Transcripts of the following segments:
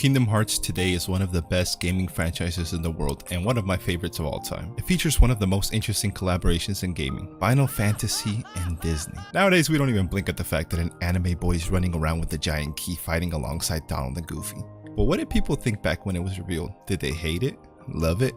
Kingdom Hearts today is one of the best gaming franchises in the world and one of my favorites of all time. It features one of the most interesting collaborations in gaming, Final Fantasy and Disney. Nowadays we don't even blink at the fact that an anime boy is running around with a giant key fighting alongside Donald and Goofy. But what did people think back when it was revealed? Did they hate it, love it,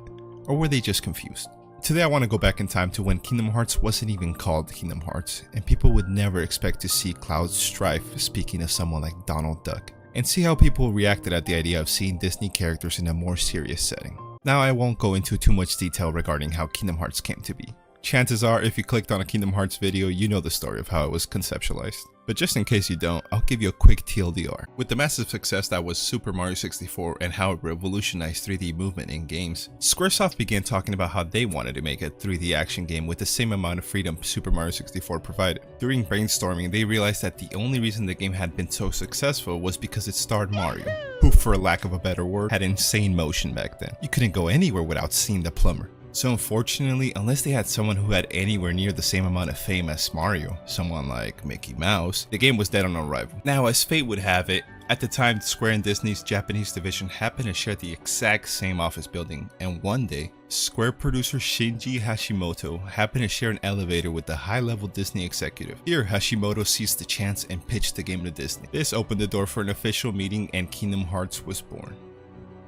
or were they just confused? Today I want to go back in time to when Kingdom Hearts wasn't even called Kingdom Hearts, and people would never expect to see Cloud Strife speaking of someone like Donald Duck, and see how people reacted at the idea of seeing Disney characters in a more serious setting. Now I won't go into too much detail regarding how Kingdom Hearts came to be. Chances are if you clicked on a Kingdom Hearts video, you know the story of how it was conceptualized. But just in case you don't, I'll give you a quick TLDR. With the massive success that was Super Mario 64 and how it revolutionized 3D movement in games, SquareSoft began talking about how they wanted to make a 3D action game with the same amount of freedom Super Mario 64 provided. During brainstorming, they realized that the only reason the game had been so successful was because it starred Mario, who, for lack of a better word, had insane motion back then. You couldn't go anywhere without seeing the plumber. So unfortunately, unless they had someone who had anywhere near the same amount of fame as Mario, someone like Mickey Mouse, the game was dead on arrival. Now, as fate would have it, at the time Square and Disney's Japanese division happened to share the exact same office building, and one day, Square producer Shinji Hashimoto happened to share an elevator with the high-level Disney executive. Here, Hashimoto seized the chance and pitched the game to Disney. This opened the door for an official meeting and Kingdom Hearts was born.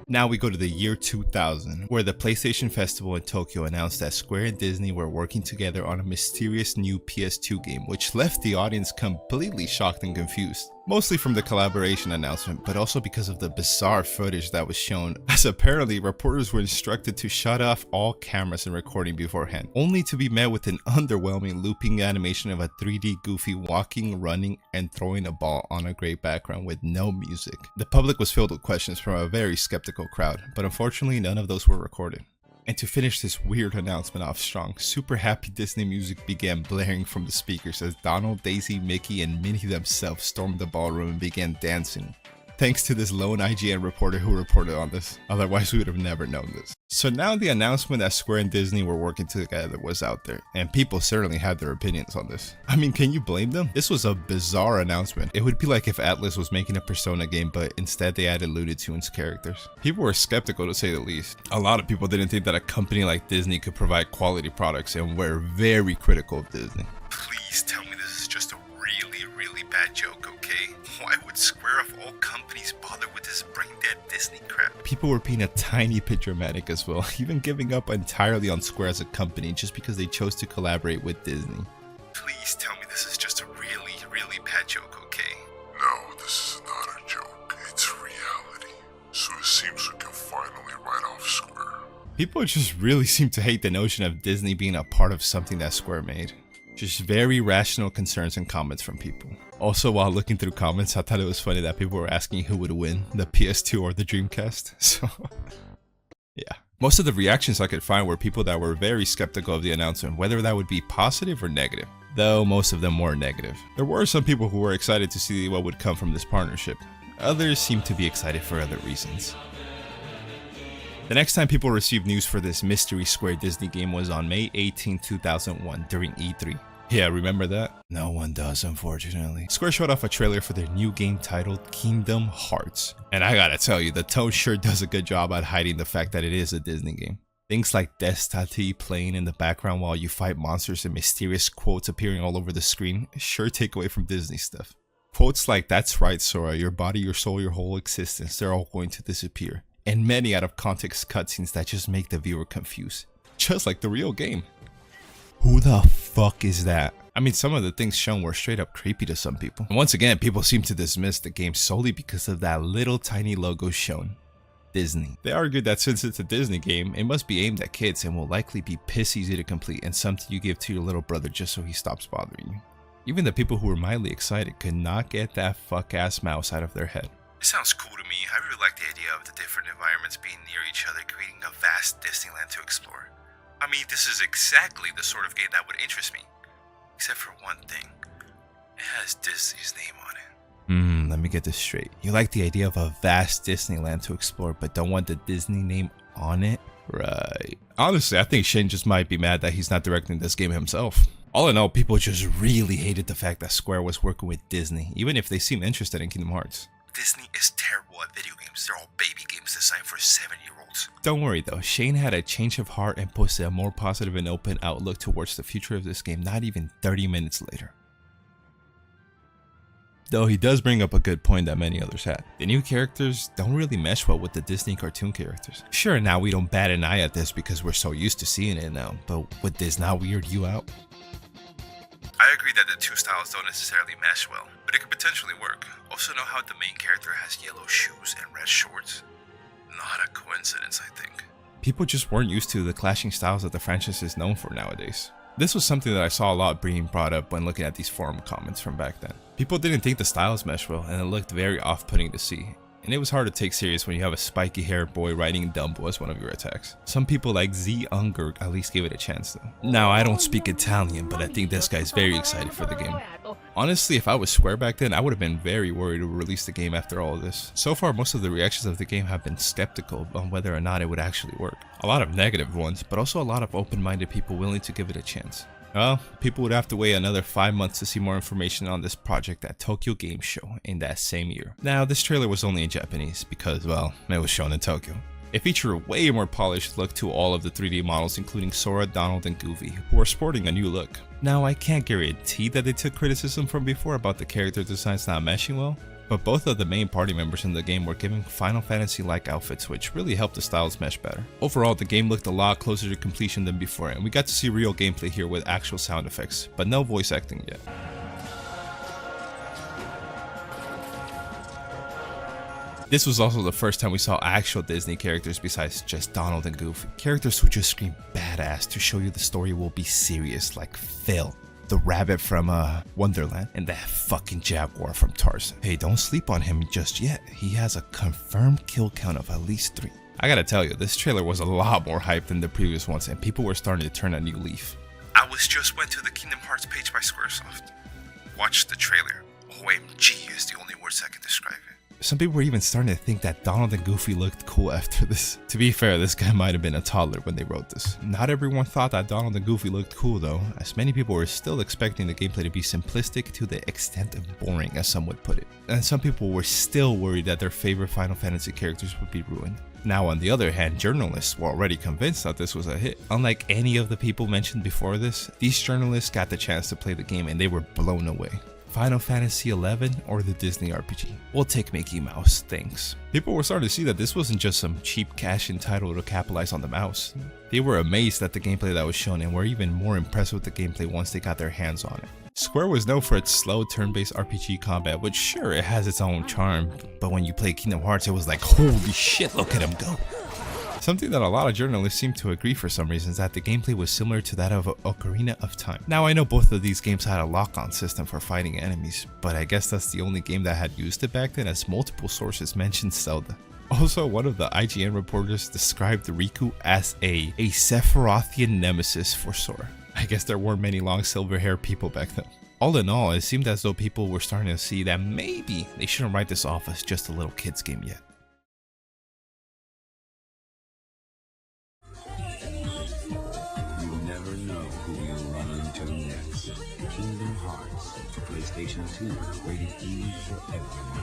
Now we go to the year 2000, where the PlayStation Festival in Tokyo announced that Square and Disney were working together on a mysterious new PS2 game, which left the audience completely shocked and confused. Mostly from the collaboration announcement, but also because of the bizarre footage that was shown, as apparently reporters were instructed to shut off all cameras and recording beforehand, only to be met with an underwhelming looping animation of a 3D Goofy walking, running, and throwing a ball on a gray background with no music. The public was filled with questions from a very skeptical crowd, but unfortunately none of those were recorded. And to finish this weird announcement off strong, super happy Disney music began blaring from the speakers as Donald, Daisy, Mickey, and Minnie themselves stormed the ballroom and began dancing. Thanks to this lone IGN reporter who reported on this, otherwise we would have never known this. So now the announcement that Square and Disney were working together was out there, and people certainly had their opinions on this. I mean, can you blame them? This was a bizarre announcement. It would be like if Atlas was making a Persona game, but instead they added Looney Tunes characters. People were skeptical to say the least. A lot of people didn't think that a company like Disney could provide quality products and were very critical of Disney. Please tell me this is just a really bad joke, okay? Why would Square of all companies bother with this brain-dead Disney crap? People were being a tiny bit dramatic as well, even giving up entirely on Square as a company just because they chose to collaborate with Disney. Please tell me this is just a really bad joke, okay? No, this is not a joke. It's reality. So it seems we can finally write off Square. People just really seem to hate the notion of Disney being a part of something that Square made. Just very rational concerns and comments from people. Also, while looking through comments, I thought it was funny that people were asking who would win, the PS2 or the Dreamcast. So, yeah. Most of the reactions I could find were people that were very skeptical of the announcement, whether that would be positive or negative. Though most of them were negative. There were some people who were excited to see what would come from this partnership. Others seemed to be excited for other reasons. The next time people received news for this mystery Square Disney game was on May 18, 2001 during E3. Yeah, remember that? No one does, unfortunately. Square showed off a trailer for their new game titled Kingdom Hearts. And I gotta tell you, the tone sure does a good job at hiding the fact that it is a Disney game. Things like Destati playing in the background while you fight monsters and mysterious quotes appearing all over the screen sure take away from Disney stuff. Quotes like, "That's right, Sora, your body, your soul, your whole existence, they're all going to disappear." And many out of context cutscenes that just make the viewer confused. Just like the real game. Who the fuck is that? I mean, some of the things shown were straight up creepy to some people. And once again, people seem to dismiss the game solely because of that little tiny logo shown. Disney. They argued that since it's a Disney game, it must be aimed at kids and will likely be piss easy to complete and something you give to your little brother just so he stops bothering you. Even the people who were mildly excited could not get that fuck ass mouse out of their head. It sounds cool to me. I really like the idea of the different environments being near each other, creating a vast Disneyland to explore. I mean, this is exactly the sort of game that would interest me. Except for one thing. It has Disney's name on it. Let me get this straight. You like the idea of a vast Disneyland to explore, but don't want the Disney name on it? Right. Honestly, I think Shane just might be mad that he's not directing this game himself. All in all, people just really hated the fact that Square was working with Disney, even if they seemed interested in Kingdom Hearts. Disney is terrible at video games. They're all baby games designed for 7-year-olds. Don't worry though, Shane had a change of heart and posted a more positive and open outlook towards the future of this game not even 30 minutes later. Though he does bring up a good point that many others had. The new characters don't really mesh well with the Disney cartoon characters. Sure, now we don't bat an eye at this because we're so used to seeing it now, but would this not weird you out? I agree that the two styles don't necessarily mesh well, but it could potentially work. Also know how the main character has yellow shoes and red shorts? Not a coincidence, I think. People just weren't used to the clashing styles that the franchise is known for nowadays. This was something that I saw a lot being brought up when looking at these forum comments from back then. People didn't think the styles meshed well, and it looked very off-putting to see. And it was hard to take serious when you have a spiky-haired boy riding Dumbo as one of your attacks. Some people like Z Unger at least gave it a chance though. Now, I don't speak Italian, but I think this guy's very excited for the game. Honestly, if I was Square back then, I would have been very worried to release the game after all of this. So far, most of the reactions of the game have been skeptical on whether or not it would actually work. A lot of negative ones, but also a lot of open-minded people willing to give it a chance. Well, people would have to wait another 5 months to see more information on this project at Tokyo Game Show in that same year. Now, this trailer was only in Japanese because, well, it was shown in Tokyo. It featured a way more polished look to all of the 3D models, including Sora, Donald, and Goofy, who are sporting a new look. Now, I can't guarantee that they took criticism from before about the character designs not meshing well, but both of the main party members in the game were given Final Fantasy-like outfits, which really helped the styles mesh better. Overall, the game looked a lot closer to completion than before, and we got to see real gameplay here with actual sound effects, but no voice acting yet. This was also the first time we saw actual Disney characters besides just Donald and Goofy. Characters who just scream badass to show you the story will be serious, like Phil, the rabbit from Wonderland, and that fucking jaguar from Tarzan. Hey, don't sleep on him just yet. He has a confirmed kill count of at least 3. I gotta tell you, this trailer was a lot more hype than the previous ones, and people were starting to turn a new leaf. I went to the Kingdom Hearts page by SquareSoft. Watch the trailer. OMG is the only words I can describe it. Some people were even starting to think that Donald and Goofy looked cool after this. To be fair, this guy might have been a toddler when they wrote this. Not everyone thought that Donald and Goofy looked cool though, as many people were still expecting the gameplay to be simplistic to the extent of boring, as some would put it. And some people were still worried that their favorite Final Fantasy characters would be ruined. Now, on the other hand, journalists were already convinced that this was a hit. Unlike any of the people mentioned before this, these journalists got the chance to play the game and they were blown away. Final Fantasy XI or the Disney RPG? We'll take Mickey Mouse, thanks. People were starting to see that this wasn't just some cheap cash-in title to capitalize on the mouse. They were amazed at the gameplay that was shown and were even more impressed with the gameplay once they got their hands on it. Square was known for its slow turn-based RPG combat, which sure, it has its own charm, but when you play Kingdom Hearts, it was like, holy shit, look at him go. Something that a lot of journalists seem to agree for some reason is that the gameplay was similar to that of Ocarina of Time. Now, I know both of these games had a lock-on system for fighting enemies, but I guess that's the only game that had used it back then, as multiple sources mentioned Zelda. Also, one of the IGN reporters described Riku as a Sephirothian nemesis for Sora. I guess there weren't many long silver-haired people back then. All in all, it seemed as though people were starting to see that maybe they shouldn't write this off as just a little kid's game yet. Kingdom Hearts, PlayStation 2, rated E for everyone.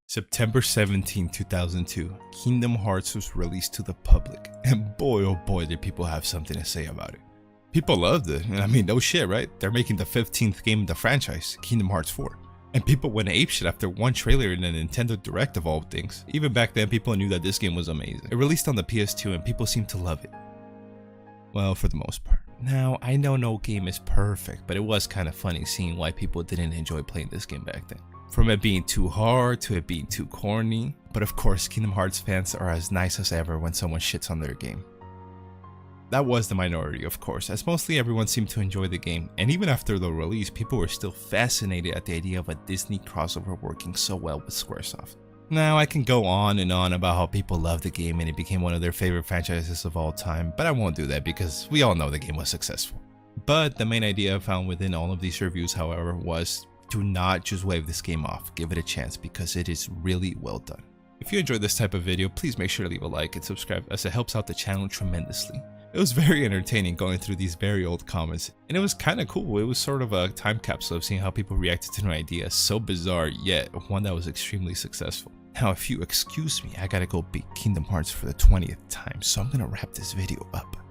September 17, 2002, Kingdom Hearts was released to the public, and boy oh boy did people have something to say about it. People loved it, and I mean no shit, right? They're making the 15th game in the franchise, Kingdom Hearts 4. And people went apeshit after one trailer in a Nintendo Direct of all things. Even back then, people knew that this game was amazing. It released on the PS2 and people seemed to love it. Well, for the most part. Now, I know no game is perfect, but it was kind of funny seeing why people didn't enjoy playing this game back then. From it being too hard to it being too corny. But of course, Kingdom Hearts fans are as nice as ever when someone shits on their game. That was the minority, of course, as mostly everyone seemed to enjoy the game, and even after the release, people were still fascinated at the idea of a Disney crossover working so well with SquareSoft. Now, I can go on and on about how people love the game and it became one of their favorite franchises of all time, but I won't do that because we all know the game was successful. But the main idea found within all of these reviews, however, was do not just wave this game off, give it a chance because it is really well done. If you enjoyed this type of video, please make sure to leave a like and subscribe as it helps out the channel tremendously. It was very entertaining going through these very old comments, and it was kind of cool. It was sort of a time capsule of seeing how people reacted to an idea so bizarre, yet one that was extremely successful. Now, if you excuse me, I gotta go beat Kingdom Hearts for the 20th time, so I'm gonna wrap this video up.